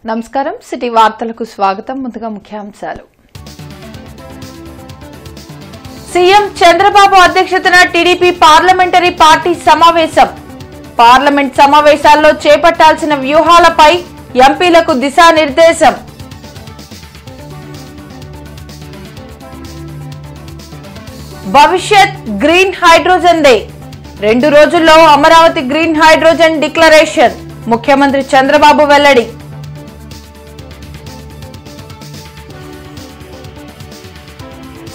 నమస్కారం సిటీ వార్తలకు స్వాగతం. ముందుగా ముఖ్యాంశాలు. సీఎం చంద్రబాబు అధ్యక్షతన టీడీపీ పార్లమెంటరీ పార్టీ సమావేశం. పార్లమెంట్ సమావేశాల్లో చేపట్టాల్సిన వ్యూహాలపై ఎంపీలకు దిశానిర్దేశం. భవిష్యత్ గ్రీన్ హైడ్రోజన్ డే. 2 రోజుల్లో అమరావతి గ్రీన్ హైడ్రోజన్ డిక్లరేషన్. ముఖ్యమంత్రి చంద్రబాబు వెల్లడి.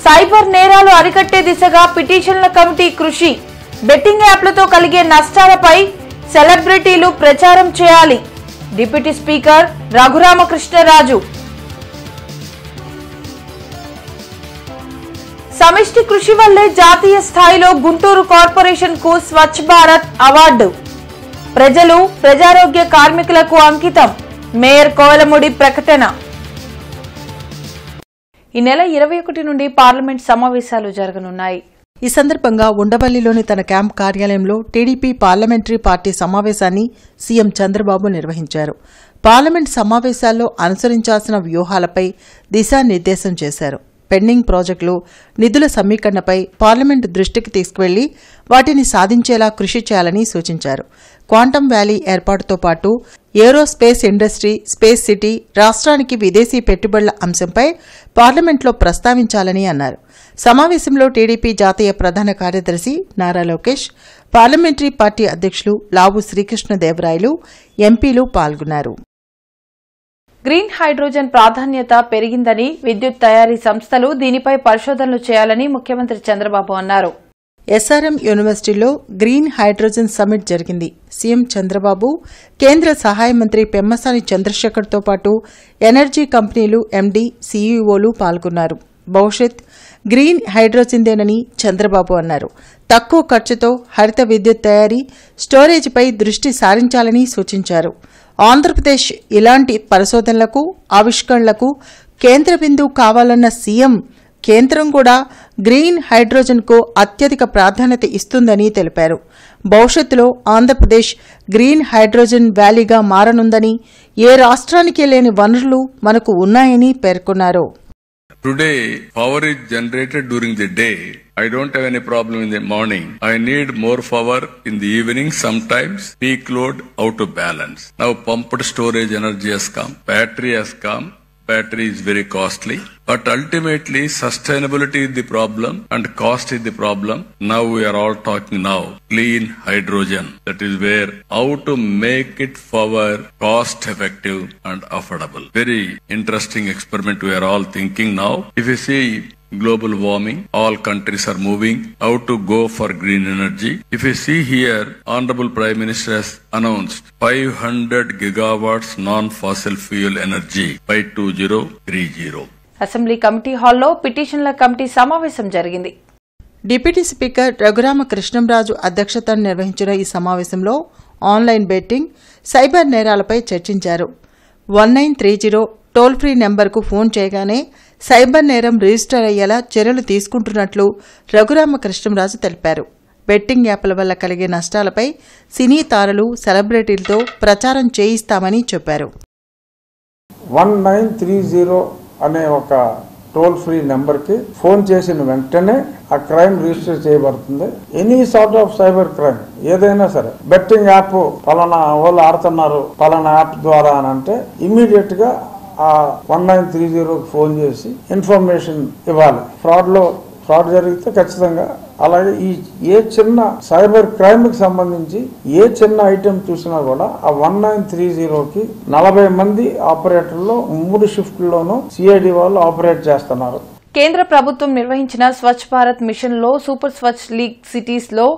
సైబర్ నేరాలు అరికట్టే దిశగా పిటిషన్ల కమిటీ కృషి. బెట్టింగ్ యాప్లతో కలిగే నష్టాలపై సెలబ్రిటీలు ప్రచారం చేయాలి. Deputy speaker Raghuramakrishnaraju. సమిష్టి కృషి వల్లే జాతీయ స్థాయిలో గుంటూరు కార్పొరేషన్ కు స్వచ్ఛ భారత్ అవార్డు. ప్రజలు ప్రజారోగ్య కార్మికులకు అంకితం. మేయర్ కోవెలమూడి ప్రకటన. ఈ నెల 21 నుండి పార్లమెంట్ సమావేశాలు జరగనున్నాయి. ఈ సందర్భంగా ఉండవల్లిలోని తన క్యాంప్ కార్యాలయంలో టీడీపీ పార్లమెంటరీ పార్టీ సమావేశాన్ని సీఎం చంద్రబాబు నిర్వహించారు. పార్లమెంట్ సమావేశాల్లో అనుసరించాల్సిన వ్యూహాలపై దిశానిర్దేశం చేశారు. పెండింగ్ ప్రాజెక్టులు, నిధుల సమీకరణపై పార్లమెంటు దృష్టికి తీసుకువెళ్లి వాటిని సాధించేలా కృషి చేయాలని సూచించారు. క్వాంటమ్ వ్యాలీ ఏర్పాటుతో పాటు ఏరోస్పేస్ ఇండస్ట్రీ, స్పేస్ సిటీ, రాష్ట్రానికి విదేశీ పెట్టుబడుల అంశంపై పార్లమెంట్లో ప్రస్తావించాలని అన్నారు. సమావేశంలో టీడీపీ జాతీయ ప్రధాన కార్యదర్శి నారా లోకేష్, పార్లమెంటరీ పార్టీ అధ్యక్షులు లావు శ్రీకృష్ణదేవరాయలు, ఎంపీలు పాల్గొన్నారు. గ్రీన్ హైడ్రోజన్ ప్రాధాన్యత పెరిగిందని, విద్యుత్ తయారీ సంస్థలు దీనిపై పరిశోధనలు చేయాలని ముఖ్యమంత్రి చంద్రబాబు అన్నారు. ఎస్ఆర్ఎం యూనివర్సిటీలో గ్రీన్ హైడ్రోజన్ సమ్మిట్ జరిగింది. సీఎం చంద్రబాబు, కేంద్ర సహాయ మంత్రి పెమ్మసాని చంద్రశేఖర్తో పాటు ఎనర్జీ కంపెనీలు ఎండీ, సీఈఓలు పాల్గొన్నారు. భవిష్యత్ గ్రీన్ హైడ్రోజన్దేనని చంద్రబాబు అన్నారు. తక్కువ ఖర్చుతో హరిత విద్యుత్ తయారీ, స్టోరేజ్పై దృష్టి సారించాలని సూచించారు. ఆంధ్రప్రదేశ్ ఇలాంటి పరిశోధనలకు, ఆవిష్కరణలకు కేంద్ర బిందువు కావాలన్న సీఎం, కేంద్రం కూడా గ్రీన్ హైడ్రోజన్కు అత్యధిక ప్రాధాన్యత ఇస్తుందని తెలిపారు. భవిష్యత్తులో ఆంధ్రప్రదేశ్ గ్రీన్ హైడ్రోజన్ వ్యాలీగా మారనుందని, ఏ రాష్ట్రానికి లేని వనరులు మనకు ఉన్నాయని పేర్కొన్నారు. Today, power is generated during the day. I don't have any problem in the morning. I need more power in the evening sometimes. Peak load out of balance. Now pumped storage energy has come. Battery has come. Battery is very costly. But ultimately, sustainability is the problem and cost is the problem. Now we are all talking now. Clean hydrogen. That is where how to make it power cost effective and affordable. Very interesting experiment we are all thinking now. If you see global warming, all countries are moving how to go for green energy. If you see here, Honorable Prime Minister has announced 500 gigawatts non-fossil fuel energy by 2030. Assembly committee హాల్లో పిటిషన్ల committee సమావేశం జరిగింది. Deputy speaker Raghuramakrishnaraju అధ్యక్షతన నిర్వహించిన ఈ సమావేశంలో online betting, cyber నేరాలపై చర్చించారు. 1930 toll free నెంబర్కు phone చేయగానే సైబర్ నేరం రిజిస్టర్ అయ్యేలా చర్యలు తీసుకుంటున్నట్లు రఘురామకృష్ణరాజు తెలిపారు. బెట్టింగ్ యాప్ల వల్ల కలిగే నష్టాలపై సినీ తారలు, సెలబ్రిటీలతో ప్రచారం చేయిస్తామని చెప్పారు. 1930 అనే ఒక టోల్ ఫ్రీ నెంబర్కి ఫోన్ చేసిన వెంటనే ఆ క్రైమ్ రిజిస్టర్ చేయబడుతుంది. Any sort of cyber crime ఏదైనా సరే, బెట్టింగ్ యాప్ పలానా వాళ్ళు ఆడుతున్నారు పలానా యాప్ ద్వారా అని అంటే ఇమ్మీడియట్ గా ఆ 1930 ఫోన్ చేసి ఇన్ఫర్మేషన్ ఇవ్వాలి. ఫ్రాడ్ జరిగితే ఖచ్చితంగా. అలాగే ఏ చిన్న సైబర్ క్రైమ్ కి సంబంధించి ఏ చిన్న ఐటెం చూసినా కూడా ఆ 1930కి 40 మంది ఆపరేటర్లు 3 షిఫ్ట్లోనూ సిఐడి వాళ్ళు ఆపరేట్ చేస్తున్నారు. కేంద్ర ప్రభుత్వం నిర్వహించిన స్వచ్ఛ భారత్ మిషన్ లో సూపర్ స్వచ్ఛ లీగ్ సిటీస్ లో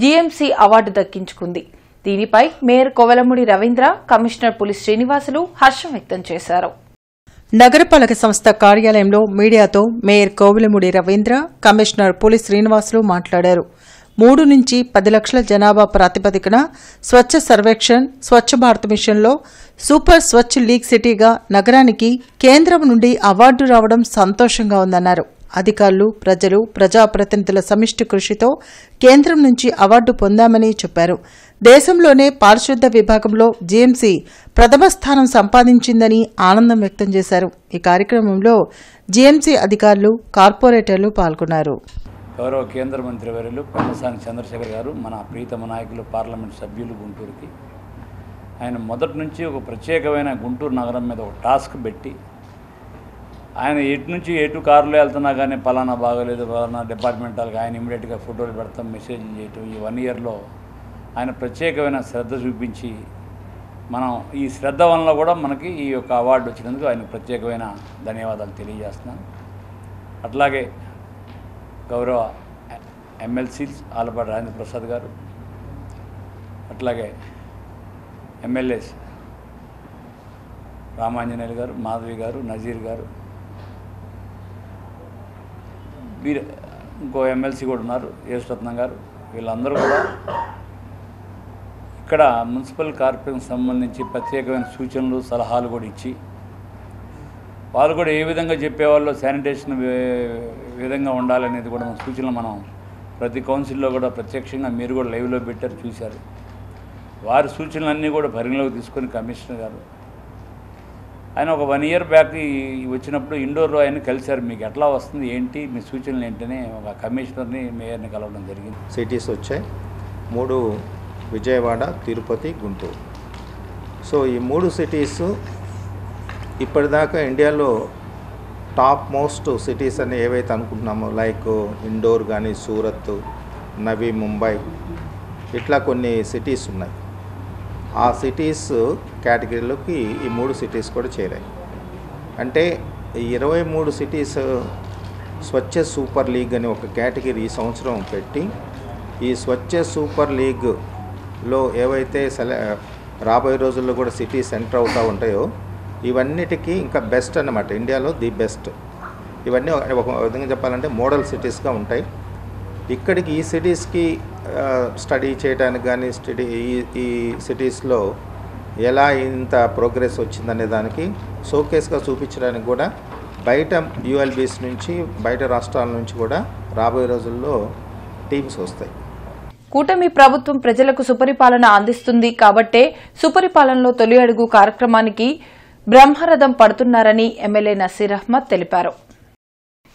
జీఎంసీ అవార్డు దక్కించుకుంది. దీనిపై మేయర్ కోవెలమూడి రవీంద్ర, కమిషనర్ పులి శ్రీనివాసులు హర్షం వ్యక్తం చేశారు. నగరపాలక సంస్థ కార్యాలయంలో మీడియాతో మేయర్ కోవెలమూడి రవీంద్ర, కమిషనర్ పులి శ్రీనివాసులు మాట్లాడారు. 3 నుంచి 10 లక్షల జనాభా ప్రాతిపదికన స్వచ్ఛ సర్వేక్షణ్, స్వచ్ఛ భారత్ మిషన్లో సూపర్ స్వచ్ఛ లీగ్ సిటీగా నగరానికి కేంద్రం నుండి అవార్డు రావడం సంతోషంగా ఉందన్నారు. అధికారులు, ప్రజలు, ప్రజాప్రతినిధుల సమిష్టి కృషితో కేంద్రం నుంచి అవార్డు పొందామని చెప్పారు. దేశంలోనే పారిశుద్ధ్య విభాగంలో జీఎంసీ ప్రథమ స్థానం సంపాదించిందని ఆనందం వ్యక్తం చేశారు. ఈ కార్యక్రమంలో జీఎంసీ అధికారులు, కార్పొరేటర్లు పాల్గొన్నారు. గౌరవ కేంద్ర మంత్రి వర్యులు పెమ్మసాని చంద్రశేఖర్ గారు, మన ప్రీతమ నాయకులు, పార్లమెంట్ సభ్యులు గుంటూరుకి, ఆయన మొదటి నుంచి ఒక ప్రత్యేకమైన గుంటూరు నగరం మీద ఒక టాస్క్ పెట్టి, ఆయన ఎటు నుంచి ఎటు కారులో వెళ్తున్నా కానీ పలానా బాగోలేదు, పలానా డిపార్ట్మెంట్ వాళ్ళకి ఆయన ఇమీడియట్గా ఫోటోలు పెడతాం, మెసేజ్ చేయటం, ఈ 1 ఇయర్లో ఆయన ప్రత్యేకమైన శ్రద్ధ చూపించి, మనం ఈ శ్రద్ధ వల్ల కూడా మనకి ఈ యొక్క అవార్డు వచ్చినందుకు ఆయన ప్రత్యేకమైన ధన్యవాదాలు తెలియజేస్తున్నాను. అట్లాగే గౌరవ ఎమ్మెల్సీస్ ఆలపాటి రాజేంద్ర ప్రసాద్ గారు, అట్లాగే ఎమ్మెల్యేస్ రామాంజనేయులు గారు, మాధవి గారు, నజీర్ గారు, ఇంకో ఎమ్మెల్సీ కూడా ఉన్నారు, యేసురత్నం గారు, వీళ్ళందరూ కూడా ఇక్కడ మున్సిపల్ కార్పొరేషన్ సంబంధించి ప్రత్యేకమైన సూచనలు, సలహాలు కూడా ఇచ్చి, వాళ్ళు కూడా ఏ విధంగా చెప్పేవాళ్ళు శానిటేషన్ విధంగా ఉండాలనేది కూడా మన సూచనలు మనం ప్రతి కౌన్సిల్లో కూడా ప్రత్యక్షంగా మీరు కూడా లైవ్లో పెట్టారు, చూశారు. వారి సూచనలన్నీ కూడా పరిగణలోకి తీసుకొని కమిషనర్ గారు ఆయన ఒక 1 ఇయర్ బ్యాక్ వచ్చినప్పుడు ఇండోర్లో ఆయన కలిశారు. మీకు ఎట్లా వస్తుంది, ఏంటి మీ సూచనలు ఏంటని ఒక కమిషనర్ని, మేయర్ని కలవడం జరిగింది. సిటీస్ వచ్చాయి 3: విజయవాడ, తిరుపతి, గుంటూరు. సో ఈ 3 సిటీస్ ఇప్పటిదాకా ఇండియాలో టాప్ మోస్ట్ సిటీస్ అని ఏవైతే అనుకుంటున్నామో, లైక్ ఇండోర్ కానీ, సూరత్, నవీ ముంబై, ఇట్లా కొన్ని సిటీస్ ఉన్నాయి. ఆ సిటీస్ కేటగిరీలోకి ఈ 3 సిటీస్ కూడా చేరాయి. అంటే 23 సిటీస్ స్వచ్ఛ సూపర్ లీగ్ అని ఒక కేటగిరీ ఈ సంవత్సరం పెట్టి, ఈ స్వచ్ఛ సూపర్ లీగ్లో ఏవైతే రాబోయే రోజుల్లో కూడా సిటీస్ ఎంటర్ అవుతూ ఉంటాయో ఇవన్నిటికీ ఇంకా బెస్ట్ అన్నమాట, ఇండియాలో ది బెస్ట్. ఇవన్నీ ఒక విధంగా చెప్పాలంటే మోడల్ సిటీస్గా ఉంటాయి. ఇక్కడికి ఈ సిటీస్కి స్టడీ చేయడానికి కానీ, ఈ సిటీస్లో ఎలా ఇంత ప్రోగ్రెస్ వచ్చిందనే దానికి షోకేస్గా చూపించడానికి కూడా బయట యూఎల్బీస్ నుంచి, బయట రాష్ట్రాల నుంచి కూడా రాబోయే రోజుల్లో టీమ్స్ వస్తాయి. కూటమి ప్రభుత్వం ప్రజలకు సుపరిపాలన అందిస్తుంది కాబట్టే సుపరిపాలనలో తొలి అడుగు కార్యక్రమానికి బ్రహ్మరథం పడుతున్నారని ఎమ్మెల్యే నసీర్ అహ్మద్ తెలిపారు.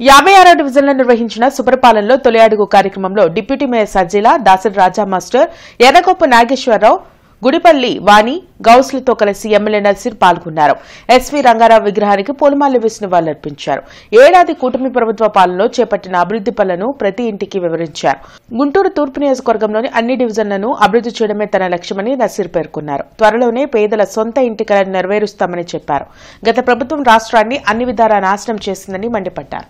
56వ డివిజన్లో నిర్వహించిన సుపరిపాలనలో తొలి అడుగు కార్యక్రమంలో డిప్యూటీ మేయర్ సజ్జీల, దాసరి రాజా మాస్టర్, ఎర్రగొప్ప నాగేశ్వరరావు, గుడిపల్లి వాణి, గౌస్లతో కలిసి ఎమ్మెల్యే నసీర్ పాల్గొన్నారు. ఎస్వీ రంగారావు విగ్రహానికి పూలమాలలు వేసి నివాళులర్పించారు. ఏడాది కూటమి ప్రభుత్వ పాలనలో చేపట్టిన అభివృద్ది పనులను ప్రతి ఇంటికి వివరించారు. గుంటూరు తూర్పు నియోజకవర్గంలోని అన్ని డివిజన్లను అభివృద్ది చేయడమే తన లక్ష్యమని నసీర్ పేర్కొన్నారు. త్వరలోనే పేదల సొంత ఇంటి కలను నెరవేరుస్తామని చెప్పారు. గత ప్రభుత్వం రాష్ట్రాన్ని అన్ని విధాలా నాశనం చేసిందని మండిపడ్డారు.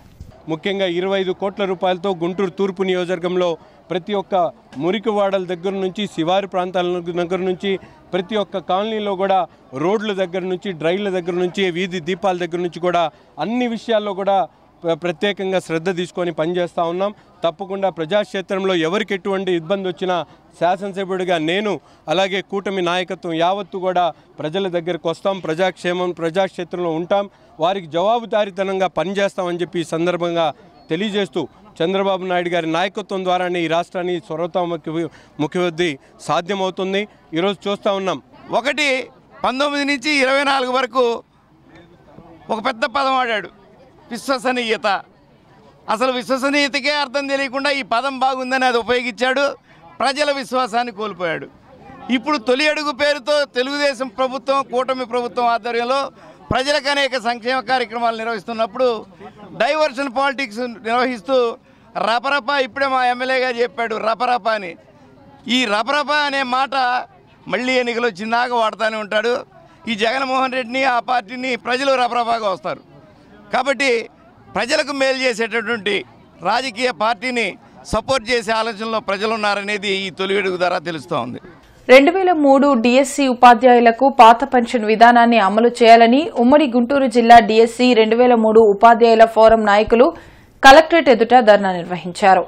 ముఖ్యంగా 25 కోట్ల రూపాయలతో గుంటూరు తూర్పు నియోజకవర్గంలో ప్రతి ఒక్క మురికివాడల దగ్గర నుంచి, శివారు ప్రాంతాల దగ్గర నుంచి, ప్రతి ఒక్క కాలనీలో కూడా రోడ్ల దగ్గర నుంచి, డ్రైన్ల దగ్గర నుంచి, వీధి దీపాల దగ్గర నుంచి కూడా అన్ని విషయాల్లో కూడా ప్రత్యేకంగా శ్రద్ధ తీసుకొని పనిచేస్తూ ఉన్నాం. తప్పకుండా ప్రజాక్షేత్రంలో ఎవరికి ఎటువంటి ఇబ్బంది వచ్చినా శాసనసభ్యుడిగా నేను, అలాగే కూటమి నాయకత్వం యావత్తు కూడా ప్రజల దగ్గరకు వస్తాం, ప్రజాక్షేత్రంలో ఉంటాం, వారికి జవాబుదారీతనంగా పనిచేస్తామని చెప్పి ఈ సందర్భంగా తెలియజేస్తూ, చంద్రబాబు నాయుడు గారి నాయకత్వం ద్వారానే ఈ రాష్ట్రాన్ని సర్వతోముఖి సాధ్యమవుతుంది. ఈరోజు చూస్తూ ఉన్నాం. 19 నుంచి 24 వరకు ఒక పెద్ద పదం వాడాడు, విశ్వసనీయత. అసలు విశ్వసనీయతకే అర్థం తెలియకుండా ఈ పదం బాగుందని అది ఉపయోగించాడు, ప్రజల విశ్వాసాన్ని కోల్పోయాడు. ఇప్పుడు తొలి అడుగు పేరుతో తెలుగుదేశం ప్రభుత్వం, కూటమి ప్రభుత్వం ఆధ్వర్యంలో ప్రజలకు అనేక సంక్షేమ కార్యక్రమాలు నిర్వహిస్తున్నప్పుడు డైవర్షన్ పాలిటిక్స్ నిర్వహిస్తూ రపరప, ఇప్పుడే మా ఎమ్మెల్యే గారు చెప్పాడు రపరప అని. ఈ రపరప అనే మాట మళ్ళీ ఎన్నికలు వచ్చిందాక వాడుతూనే ఉంటాడు. ఈ జగన్మోహన్ రెడ్డిని, ఆ పార్టీని ప్రజలు రపరపాగా వస్తారు. కాబట్టి ప్రజలకు మేలు చేసేటటువంటి రాజకీయ పార్టీని సపోర్ట్ చేసే ఆలోచనలో ప్రజలు ఉన్నారనేది ఈ తొలి అడుగు ద్వారా తెలుస్తూ ఉంది. 2003 డిఎస్సీ ఉపాధ్యాయులకు పాత పెన్షన్ విధానాన్ని అమలు చేయాలని ఉమ్మడి గుంటూరు జిల్లా డిఎస్సీ 2003 ఉపాధ్యాయుల ఫోరం నాయకులు కలెక్టరేట్ ఎదుట ధర్నా నిర్వహించారు.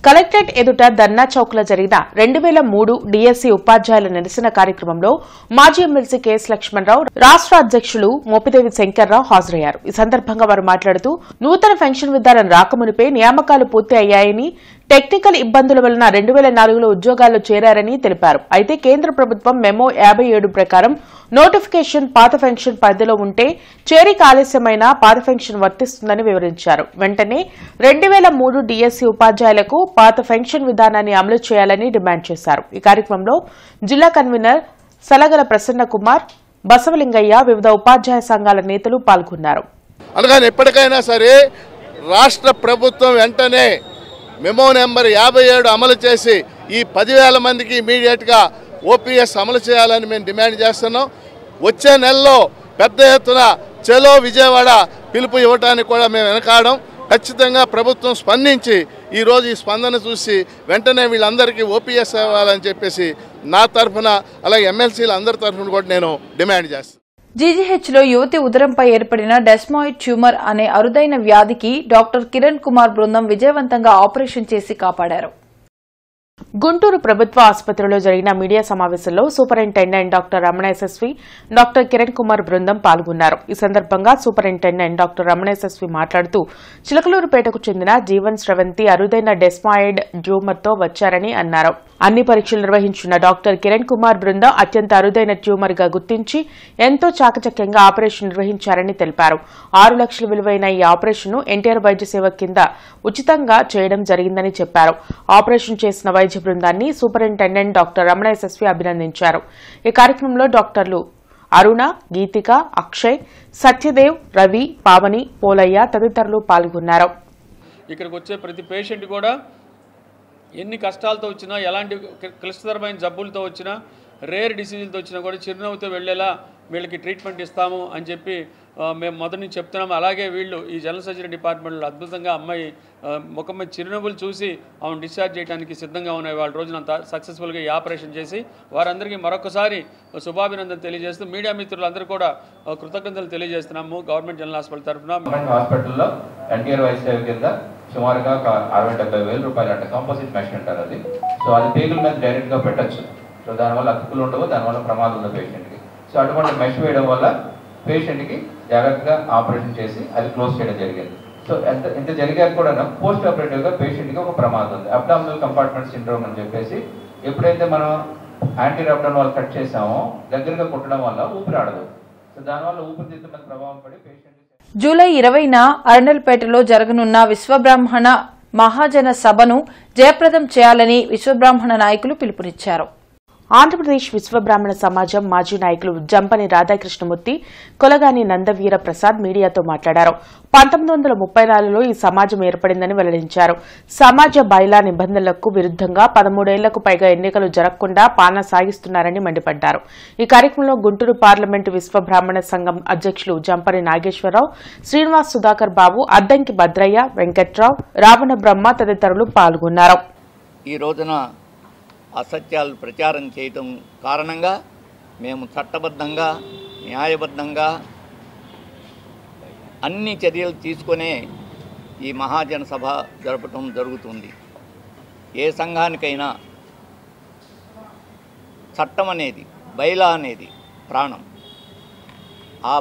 కలెక్టరేట్ ఎదుట ధర్నా చౌక్లో జరిగిన 2003 డీఎస్సీ ఉపాధ్యాయుల నిరసన కార్యక్రమంలో మాజీ ఎమ్మెల్సీ కెఎస్ లక్ష్మణరావు, రాష్ట్ర అధ్యక్షులు మోపిదేవి శంకర్రావు హాజరయ్యారు. ఈ సందర్భంగా వారు మాట్లాడుతూ నూతన పెన్షన్ విధానం రాకమునిపే నియామకాలు పూర్తి అయ్యాయని, టెక్నికల్ ఇబ్బందుల వలన 2004లో ఉద్యోగాల్లో చేరారని తెలిపారు. అయితే కేంద్ర ప్రభుత్వం మెమో 57 ప్రకారం నోటిఫికేషన్ పాత పెన్షన్ పరిధిలో ఉంటే చేరిక ఆలస్యమైన పాత పెన్షన్ వర్తిస్తుందని వివరించారు. వెంటనే 2003 డీఎస్సీ ఉపాధ్యాయులకు పాత పెన్షన్ విధానాన్ని అమలు చేయాలని డిమాండ్ చేశారు. ఈ కార్యక్రమంలో జిల్లా కన్వీనర్ సలగల ప్రసన్న కుమార్, బసవలింగయ్య, వివిధ ఉపాధ్యాయ సంఘాల నేతలు పాల్గొన్నారు. అనగానే ఎప్పటికైనా సరే రాష్ట్ర ప్రభుత్వం వెంటనే మెమో నెంబర్ 57 అమలు చేసి ఈ 10,000 మందికి ఇమీడియట్గా ఓపీఎస్ అమలు చేయాలని మేము డిమాండ్ చేస్తున్నాం. వచ్చే నెలలో పెద్ద ఎత్తున చలో విజయవాడ పిలుపు ఇవ్వడానికి కూడా మేము వెనకాడం. ఖచ్చితంగా ప్రభుత్వం స్పందించి ఈరోజు ఈ స్పందన చూసి వెంటనే వీళ్ళందరికీ ఓపీఎస్ ఇవ్వాలని చెప్పేసి నా తరఫున, అలాగే ఎమ్మెల్సీల అందరి తరఫున కూడా నేను డిమాండ్ చేస్తాను. జీజీహెచ్లో యువతి ఉదరంపై ఏర్పడిన డెస్మాయిడ్ ట్యూమర్ అనే అరుదైన వ్యాధికి డాక్టర్ కిరణ్ కుమార్ బృందం విజయవంతంగా ఆపరేషన్ చేసి కాపాడారు. గుంటూరు ప్రభుత్వ ఆసుపత్రిలో జరిగిన మీడియా సమావేశంలో superintendent doctor Ramana SSV, doctor Kiran Kumar బృందం పాల్గొన్నారు. ఈ సందర్భంగా సూపరింటెండెంట్ డాక్టర్ రమణ ఎస్ఎస్వి మాట్లాడుతూ చిలకలూరుపేటకు చెందిన జీవన్ స్రవంతి అరుదైన డెస్మాయిడ్ ట్యూమర్తో వచ్చారని అన్నారు. అన్ని పరీక్షలు నిర్వహించిన డాక్టర్ కిరణ్ కుమార్ బృందం అత్యంత అరుదైన ట్యూమర్ గా గుర్తించి ఎంతో చాకచక్యంగా ఆపరేషన్ నిర్వహించారని తెలిపారు. 6 లక్షల విలువైన ఈ ఆపరేషన్ ను ఎన్టీఆర్ వైద్య సేవ కింద ఉచితంగా చేయడం జరిగిందని చెప్పారు. ఆపరేషన్ చేసిన వైద్య బృందాన్ని సూపరింటెండెంట్ డాక్టర్ రమణ ఎస్ఎస్వి అభినందించారు. ఈ కార్యక్రమంలో డాక్టర్లు అరుణ, గీతిక, అక్షయ్, సత్యదేవ్, రవి, పావని, పోలయ్య తదితరులు పాల్గొన్నారు. ఇక్కడికి వచ్చే ప్రతి పేషెంట్ కూడా ఎన్ని కష్టాలతో వచ్చినా, ఎలాంటి క్లిష్టతరమైన జబ్బులతో వచ్చినా, రేర్ డిసీజులతో వచ్చినా కూడా చిరునవ్వుతో వెళ్ళేలా వీళ్ళకి ట్రీట్మెంట్ ఇస్తాము అని చెప్పి మేము మొదటి నుంచి చెప్తున్నాము. అలాగే వీళ్ళు ఈ జనరల్ సర్జరీ డిపార్ట్మెంట్లో అద్భుతంగా అమ్మాయి ముఖం మీద చిరునవ్వులు చూసి ఆమె డిశ్చార్జ్ చేయడానికి సిద్ధంగా ఉన్నాయి. వాళ్ళ రోజునంతా సక్సెస్ఫుల్గా ఈ ఆపరేషన్ చేసి వారందరికీ మరొకసారి శుభాభినందన తెలియజేస్తూ మీడియా మిత్రులందరూ కూడా కృతజ్ఞతలు తెలియజేస్తున్నాము. గవర్నమెంట్ జనరల్ హాస్పిటల్ తరఫున హాస్పిటల్లో ఎన్టీఆర్ వైద్య సేవ కింద సుమారుగా 60-70 రూపాయలు అంటే కాంపోజిట్ మెష్ అంటారు అది. సో అది పేగుల మీద డైరెక్ట్గా పెట్టచ్చు. సో దానివల్ల అతుకులు ఉండవు, దానివల్ల ప్రమాదం ఉంది పేషెంట్కి. సో అటువంటి మెష్ వేయడం వల్ల పేషెంట్కి జాగ్రత్తగా ఆపరేషన్ చేసి అది క్లోజ్ చేయడం జరిగింది. సో ఇంత జరిగాక కూడా పోస్ట్ ఆపరేటివ్గా పేషెంట్కి ఒక ప్రమాదం ఉంది, అబ్డామినల్ కంపార్ట్మెంట్ సిండ్రోమ్ అని చెప్పేసి. ఎప్పుడైతే మనం యాంటీ అబ్డామినల్ కట్ చేసామో దగ్గరగా కుట్టడం వల్ల ఊపిరాడదు. సో దానివల్ల ఊపిరితిత్తుల మీద ప్రభావం పడి పేషెంట్ జూలై 20న అరండల్పేటలో జరగనున్న విశ్వబ్రాహ్మణ మహాజన సభను జయప్రదం చేయాలని విశ్వబ్రాహ్మణ నాయకులు పిలుపునిచ్చారు. ఆంధ్రప్రదేశ్ విశ్వబ్రాహ్మణ సమాజం మాజీ నాయకులు జంపని రాధాకృష్ణమూర్తి, కొలగాని నందవీర ప్రసాద్ మీడియాతో మాట్లాడారు. 1934లో ఈ సమాజం ఏర్పడిందని వెల్లడించారు. సమాజ బైలా నిబంధనలకు విరుద్దంగా 13 ఏళ్లకు పైగా ఎన్నికలు జరగకుండా పాలన సాగిస్తున్నారని మండిపడ్డారు. ఈ కార్యక్రమంలో గుంటూరు పార్లమెంటు విశ్వబ్రాహ్మణ సంఘం అధ్యక్షులు జంపని నాగేశ్వరరావు, శ్రీనివాస్ సుధాకర్ బాబు, అద్దంకి భద్రయ్య, వెంకట్రావు, రావణ బ్రహ్మ తదితరులు పాల్గొన్నారు. ఈ రోజున అసత్యాలు ప్రచారం చేయటం కారణంగా మేము చట్టబద్ధంగా, న్యాయబద్ధంగా అన్ని చర్యలు తీసుకునే ఈ మహాజన సభ జరపటం జరుగుతుంది. ఏ సంఘానికైనా చట్టం అనేది, బైలా అనేది ప్రాణం. ఆ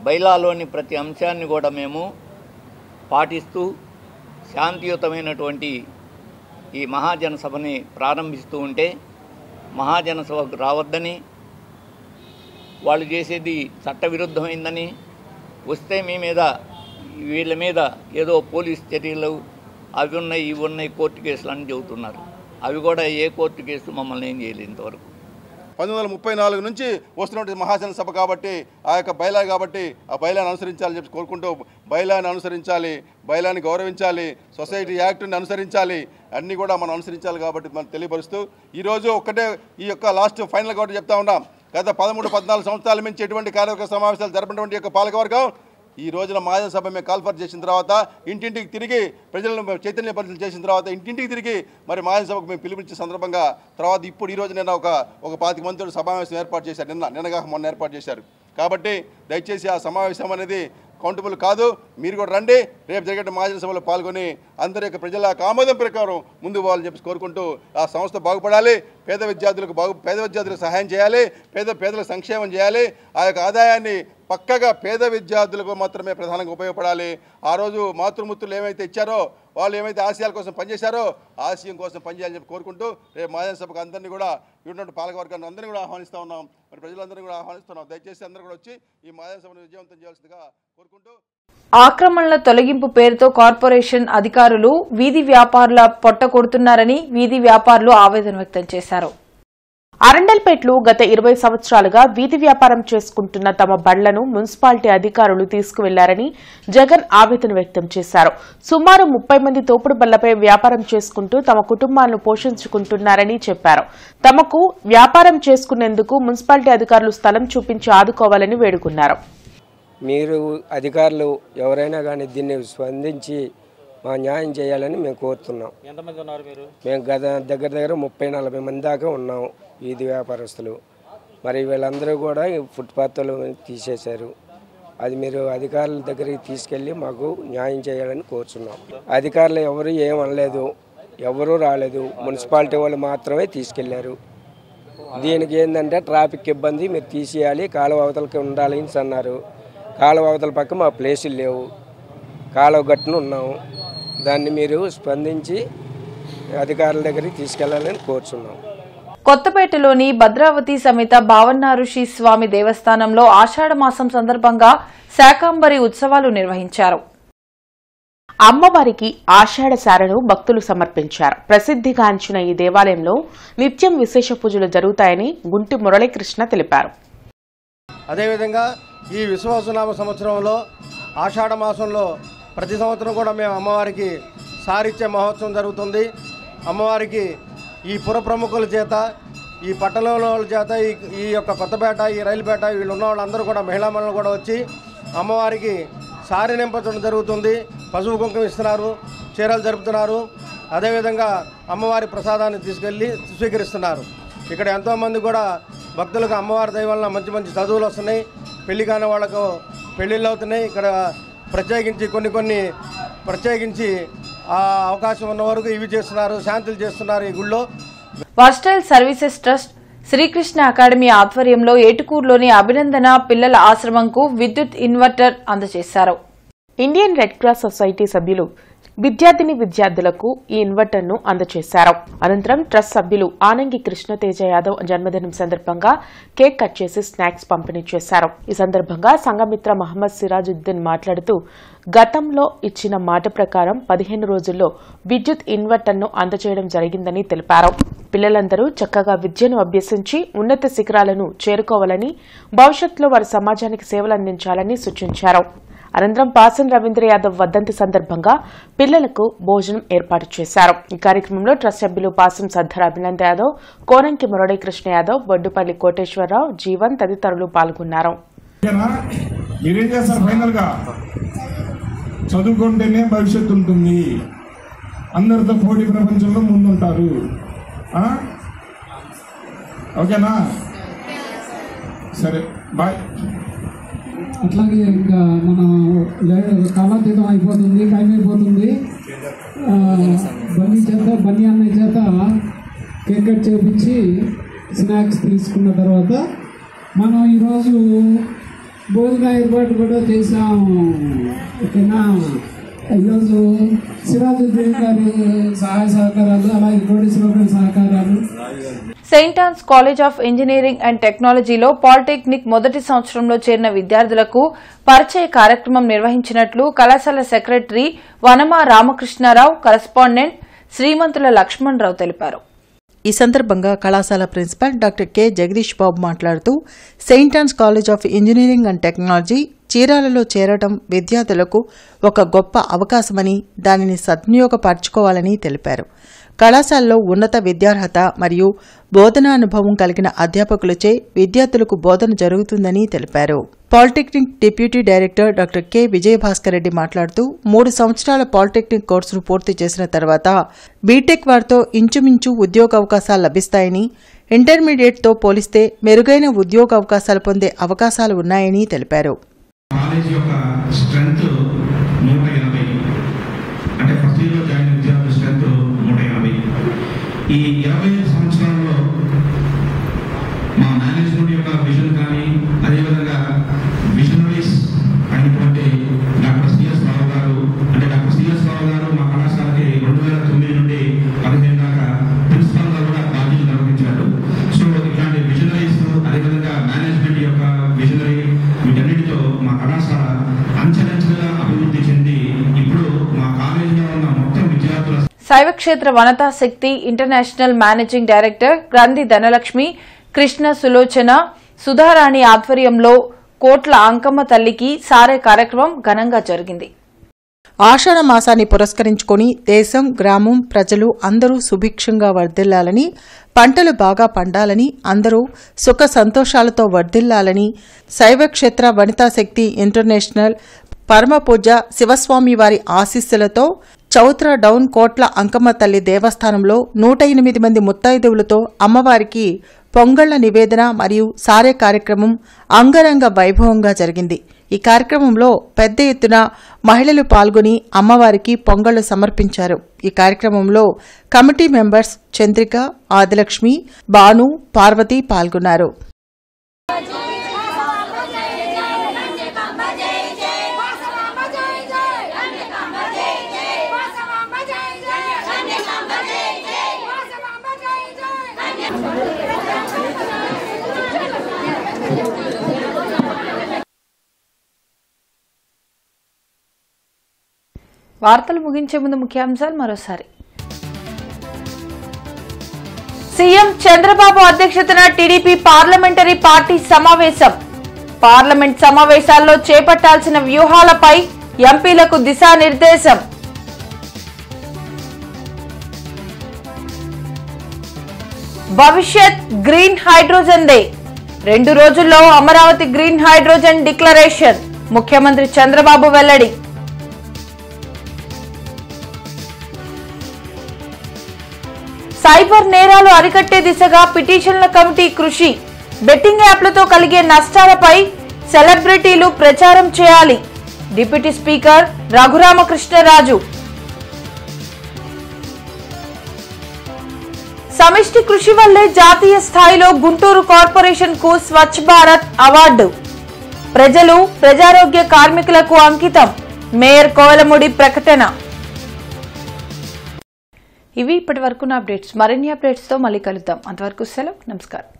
బైలాలోని ప్రతి అంశాన్ని కూడా మేము పాటిస్తూ శాంతియుతమైనటువంటి ఈ మహాజన సభని ప్రారంభిస్తూ ఉంటే మహాజన సభకు రావద్దని, వాళ్ళు చేసేది చట్టవిరుద్ధమైందని, వస్తే వీళ్ళ మీద ఏదో పోలీస్ చర్యలు అవి ఉన్నాయి, ఇవి ఉన్నాయి, కోర్టు కేసులు అని చెబుతున్నారు. అవి కూడా ఏ కోర్టు కేసు మమ్మల్ని ఏం చేయలేదు ఇంతవరకు. 1934 నుంచి వస్తున్నటువంటి మహాజన సభ కాబట్టి, ఆ యొక్క బైలా కాబట్టి ఆ బైలాను అనుసరించాలని చెప్పి కోరుకుంటూ బైలాని అనుసరించాలి, బైలాని గౌరవించాలి, సొసైటీ యాక్ట్ని అనుసరించాలి, అన్నీ కూడా మనం అనుసరించాలి కాబట్టి మనం తెలియపరుస్తూ ఈరోజు ఒక్కటే ఈ యొక్క లాస్ట్ ఫైనల్ కాబట్టి చెప్తా ఉన్నాం. గత 13-14 సంవత్సరాల నుంచి ఎటువంటి కార్యవర్గ సమావేశాలు జరపటువంటి యొక్క పాలకవర్గం ఈ రోజున మహాజన సభ మేము కాల్ఫర్ చేసిన తర్వాత, ఇంటింటికి తిరిగి ప్రజలను చైతన్యపరిచయం చేసిన తర్వాత, ఇంటింటికి తిరిగి మరి మహాజన సభకు మేము పిలుపునిచ్చే సందర్భంగా తర్వాత ఇప్పుడు ఈరోజు నిన్న ఒక 25 మందితో సమావేశం ఏర్పాటు చేశారు. నిన్నగాక మొన్న ఏర్పాటు చేశారు. కాబట్టి దయచేసి ఆ సమావేశం అనేది కౌంటబుల్ కాదు. మీరు కూడా రండి, రేపు జరిగే మహాజన సభలో పాల్గొని అందరి యొక్క ప్రజల ఆమోదం ప్రకారం ముందుకు పోవాలని చెప్పి కోరుకుంటూ ఆ సంస్థ బాగుపడాలి, పేద విద్యార్థులకు సహాయం చేయాలి, పేదల సంక్షేమం చేయాలి. ఆ యొక్క ఆదాయాన్ని పక్కగా పేద విద్యార్థులకు మాత్రమే ప్రధానంగా ఉపయోగపడాలి. ఆ రోజు మాతృమూర్తులు ఏమైతే ఇచ్చారో, వాళ్ళు ఏమైతే ఆశయాల కోసం పనిచేశారో ఆశయం కోసం పనిచేయాలని చెప్పి కోరుకుంటూ రేపు మహాజన సభకు అందరినీ కూడా ఉన్నటువంటి పాలకవర్గాన్ని అందరినీ కూడా ఆహ్వానిస్తూ ఉన్నాం. మరి ప్రజలందరినీ కూడా ఆహ్వానిస్తున్నాం. దయచేసి అందరూ కూడా వచ్చి ఈ మహాజన సభను విజయవంతం చేయాల్సిందిగా కోరుకుంటూ ఆక్రమణల తొలగింపు పేరుతో కార్పొరేషన్ అధికారులు వీధి వ్యాపారుల పొట్ట కొడుతున్నారని వీధి వ్యాపారులు ఆవేదన వ్యక్తం చేశారు. అరండల్పేటలో గత 20 సంవత్సరాలుగా వీధి వ్యాపారం చేసుకుంటున్న తమ బండ్లను మున్సిపాలిటీ అధికారులు తీసుకువెళ్లారని జగన్ ఆవేదన వ్యక్తం చేశారు. సుమారు 30 మంది తోపుడు బళ్లపై వ్యాపారం చేసుకుంటూ తమ కుటుంబాలను పోషించుకుంటున్నారని చెప్పారు. తమకు వ్యాపారం చేసుకునేందుకు మున్సిపాలిటీ అధికారులు స్థలం చూపించి ఆదుకోవాలని వేడుకున్నారు. మీరు అధికారులు ఎవరైనా కానీ దీన్ని స్పందించి మా న్యాయం చేయాలని మేము కోరుతున్నాం. ఎంతమంది ఉన్నారు మీరు? మేము దగ్గర 30-40 మంది దాకా ఉన్నాం వీధి వ్యాపారస్తులు. మరి వీళ్ళందరూ కూడా ఫుట్పాత్లు తీసేశారు. అది మీరు అధికారుల దగ్గరికి తీసుకెళ్ళి మాకు న్యాయం చేయాలని కోరుతున్నాం. అధికారులు ఎవరు ఏమనలేదు, ఎవరూ రాలేదు, మున్సిపాలిటీ వాళ్ళు మాత్రమే తీసుకెళ్లారు. దీనికి ఏంటంటే ట్రాఫిక్ ఇబ్బంది, మీరు తీసేయాలి, కాలువ అవతలకి ఉండాలి అని అన్నారు. కాలువ అవతల పక్క మా ప్లేసులు లేవు, కాలువ గట్టున ఉన్నాము. దాన్ని మీరు స్పందించి అధికారుల దగ్గరికి తీసుకెళ్లాలని కోరుచున్నాం. కొత్తపేటలోని భద్రావతి సమేత భావన్నారుషి స్వామి దేవస్థానంలో ఆషాఢమాసం సందర్భంగా శాకాంబరి ఉత్సవాలు నిర్వహించారు. అమ్మవారికి ఆషాఢ సారెను భక్తులు సమర్పించారు. ప్రసిద్ధిగాంచిన ఈ దేవాలయంలో నిత్యం విశేష పూజలు జరుగుతాయని గుంటి మురళీకృష్ణ తెలిపారు. అదేవిధంగా ఈ విశ్వాసనామ సంవత్సరంలో ఆషాఢ మాసంలో ప్రతి సంవత్సరం కూడా మేము అమ్మవారికి సారిచ్చే మహోత్సవం జరుగుతుంది. అమ్మవారికి ఈ పుర ప్రముఖుల చేత, ఈ పట్టణంలో వాళ్ళ చేత, ఈ యొక్క కొత్తపేట, ఈ రైలుపేట వీళ్ళు ఉన్న వాళ్ళందరూ కూడా మహిళా మండలి కూడా వచ్చి అమ్మవారికి సారి నింపడం జరుగుతుంది. పసుపు కుంకుమ ఇస్తున్నారు, చీరలు జరుపుతున్నారు. అదేవిధంగా అమ్మవారి ప్రసాదాన్ని తీసుకెళ్ళి స్వీకరిస్తున్నారు. ఇక్కడ ఎంతోమంది కూడా భక్తులకు అమ్మవారి దయ వలన మంచి మంచి చదువులు వస్తున్నాయి, పెళ్లి కాని వాళ్లకు పెళ్లిళ్ళు అవుతున్నాయి. ఇక్కడ ప్రత్యేకించి ఆ అవకాశం ఉన్న వరకు ఇవి చేస్తున్నారు, శాంతులు చేస్తున్నారు. ఈ గుళ్ళో versatile services trust Srikrishna academy ఆధ్వర్యంలో ఏటుకూరులోని అభినందన పిల్లల ఆశ్రమంకు విద్యుత్ ఇన్వర్టర్ అందజేశారు. ఇండియన్ రెడ్ క్రాస్ సొసైటీ సభ్యులు విద్యార్థులకు ఈ ఇన్వర్టర్ను అందజేశారు. అనంతరం ట్రస్ట్ సభ్యులు ఆనంగి కృష్ణతేజ యాదవ్ జన్మదినం సందర్భంగా కేక్ కట్ చేసి స్నాక్స్ పంపిణీ చేశారు. ఈ సందర్భంగా సంఘమిత్ర మహమ్మద్ సిరాజుద్దీన్ మాట్లాడుతూ గతంలో ఇచ్చిన మాట ప్రకారం 15 రోజుల్లో విద్యుత్ ఇన్వర్టర్ను అందజేయడం జరిగిందని తెలిపారు. పిల్లలందరూ చక్కగా విద్యను అభ్యసించి ఉన్నత శిఖరాలను చేరుకోవాలని, భవిష్యత్తులో వారి సమాజానికి సేవలు అందించాలని సూచించారు. అనంతరం పాసన్ రవీంద్ర యాదవ్ వర్ధంతి సందర్భంగా పిల్లలకు భోజనం ఏర్పాటు చేశారు. ఈ కార్యక్రమంలో ట్రస్ట్ సభ్యులు పాసం సద్దర్ అభినంద్ యాదవ్, కోనంకి మురళీకృష్ణ యాదవ్, బొడ్డుపల్లి కోటేశ్వరరావు, జీవన్ తదితరులు పాల్గొన్నారు. చదువుకుంటేనే భవిష్యత్తు ఉంటుంది, అందరితో పోటీ ప్రపంచంలో ముందుంటారు. ఓకేనా? సరే, బాయ్. అట్లాగే ఇంకా మన కాలాతీతం అయిపోతుంది, టైం అయిపోతుంది. బన్నీ అన్నయ్య చేత కేక్ కట్ చేపించి స్నాక్స్ తీసుకున్న తర్వాత మనం ఈరోజు భోజన ఏర్పాటు కూడా చేసాం. ఓకేనా? ఈరోజు సిరాజుద్దీన్ గారి సహాయ సహకారాలు, అలాగే కోటేశ్వరరావు సహకారాలు. Saint Ann's college of engineering and టెక్నాలజీలో పాలిటెక్నిక్ మొదటి సంవత్సరంలో చేరిన విద్యార్థులకు పరిచయ కార్యక్రమం నిర్వహించినట్లు కళాశాల సెక్రటరీ వనమా రామకృష్ణారావు, కరెస్పాండెంట్ శ్రీమంతుల లక్ష్మణరావు తెలిపారు. ఈ సందర్భంగా కళాశాల principal doctor K Jagadish Babu మాట్లాడుతూ saint Ann's college of engineering and technology చీరాలలో చేరడం విద్యార్థులకు ఒక గొప్ప అవకాశమని, దానిని సద్వినియోగపరచుకోవాలని తెలిపారు. కళాశాలలో ఉన్నత విద్యార్హత మరియు బోధనానుభవం కలిగిన అధ్యాపకులచే విద్యార్థులకు బోధన జరుగుతుందని తెలిపారు. Polytechnic deputy director doctor K Vijayabhaskar Reddy మాట్లాడుతూ 3 సంవత్సరాల పాలిటెక్నిక్ కోర్సును పూర్తి చేసిన తర్వాత బీటెక్ వారితో ఇంచుమించు ఉద్యోగావకాశాలు లభిస్తాయని, ఇంటర్మీడియట్తో పోలిస్తే మెరుగైన ఉద్యోగావకాశాలు పొందే అవకాశాలు ఉన్నాయని తెలిపారు. కాలేజ్ యొక్క స్ట్రెంగ్త్ 180. అంటే ఫస్ట్ ఇయర్లో జాయిన్ అయిన విద్యార్థుల స్ట్రెంగ్త్ 180. ఈ 25 సంవత్సరాల్లో మా మేనేజ్మెంట్ యొక్క విజన్ కానీ, అదేవిధంగా విజనరీస్ అయినటువంటి డాక్టర్ సిఎస్ రావు గారు, అంటే డాక్టర్ సిఎస్ రావు గారు మా కళాశాలకి 2009 నుండి 15 దాకా ప్రిన్సిపల్గా కూడా బాధ్యతలు నిర్వహించారు. సో ఇట్లాంటి విజనరీస్, అదేవిధంగా మేనేజ్మెంట్ యొక్క విజనరీ, వీటన్నిటితో మా కళాశాల అంచెలంచెలుగా అభివృద్ధి చెంది ఇప్పుడు మా కాలేజీలో ఉన్న మొత్తం విద్యార్థుల శైవక్షేత్ర వనతా శక్తి ఇంటర్నేషనల్ మేనేజింగ్ డైరెక్టర్ గ్రంథి ధనలక్ష్మి, కృష్ణ సులోచన, సుధారాణి ఆధ్వర్యంలో కోట్ల అంకమ్మ తల్లికి సారే కార్యక్రమం ఘనంగా జరిగింది. ఆషాఢ మాసాన్ని పురస్కరించుకుని దేశం, గ్రామం, ప్రజలు అందరూ సుభిక్షంగా వర్ధిల్లాలని, పంటలు బాగా పండాలని, అందరూ సుఖ సంతోషాలతో వర్ధిల్లాలని శైవక్షేత్ర వనితాశక్తి ఇంటర్నేషనల్ పరమపూజ శివస్వామి వారి ఆశీస్సులతో చౌత్ర డౌన్ కోట్ల అంకమ్మ తల్లి దేవస్థానంలో 108 మంది ముత్తైదువులతో అమ్మవారికి పొంగళ్ల నివేదన మరియు సారే కార్యక్రమం అంగరంగ వైభవంగా జరిగింది. ఈ కార్యక్రమంలో పెద్ద ఎత్తున మహిళలు పాల్గొని అమ్మవారికి పొంగళ్లు సమర్పించారు. ఈ కార్యక్రమంలో కమిటీ మెంబర్స్ చంద్రిక, ఆదిలక్ష్మి, భాను, పార్వతి పాల్గొన్నారు. వార్తలు ముగించే ముందు ముఖ్యాంశాలు మరోసారి. సీఎం చంద్రబాబు అధ్యక్షతన టీడీపీ పార్లమెంటరీ పార్టీ సమావేశం. పార్లమెంట్ సమావేశాల్లో చేపట్టాల్సిన వ్యూహాలపై ఎంపీలకు దిశానిర్దేశం. భవిష్యత్ గ్రీన్ హైడ్రోజన్ డే. 2 రోజుల్లో అమరావతి గ్రీన్ హైడ్రోజన్ డిక్లరేషన్. ముఖ్యమంత్రి చంద్రబాబు వెల్లడి. సైబర్ నేరాలు అరికట్టే దిశగా పిటిషన్ల కమిటీ కృషి. బెట్టింగ్ యాప్లతో కలిగే నష్టాలపై సెలబ్రిటీలు ప్రచారం చేయాలి. Deputy speaker Raghuramakrishnaraju. సమిష్టి కృషి వల్లే జాతీయ స్థాయిలో గుంటూరు కార్పొరేషన్ కు స్వచ్ఛ భారత్ అవార్డు. ప్రజలు, ప్రజారోగ్య కార్మికులకు అంకితం. మేయర్ కోవెలమూడి ప్రకటన. ఇవి ఇప్పటి వరకు నా అప్డేట్స్. మరిన్ని అప్డేట్స్ తో మళ్ళీ కలుద్దాం. అంతవరకు సెలవు. నమస్కారం.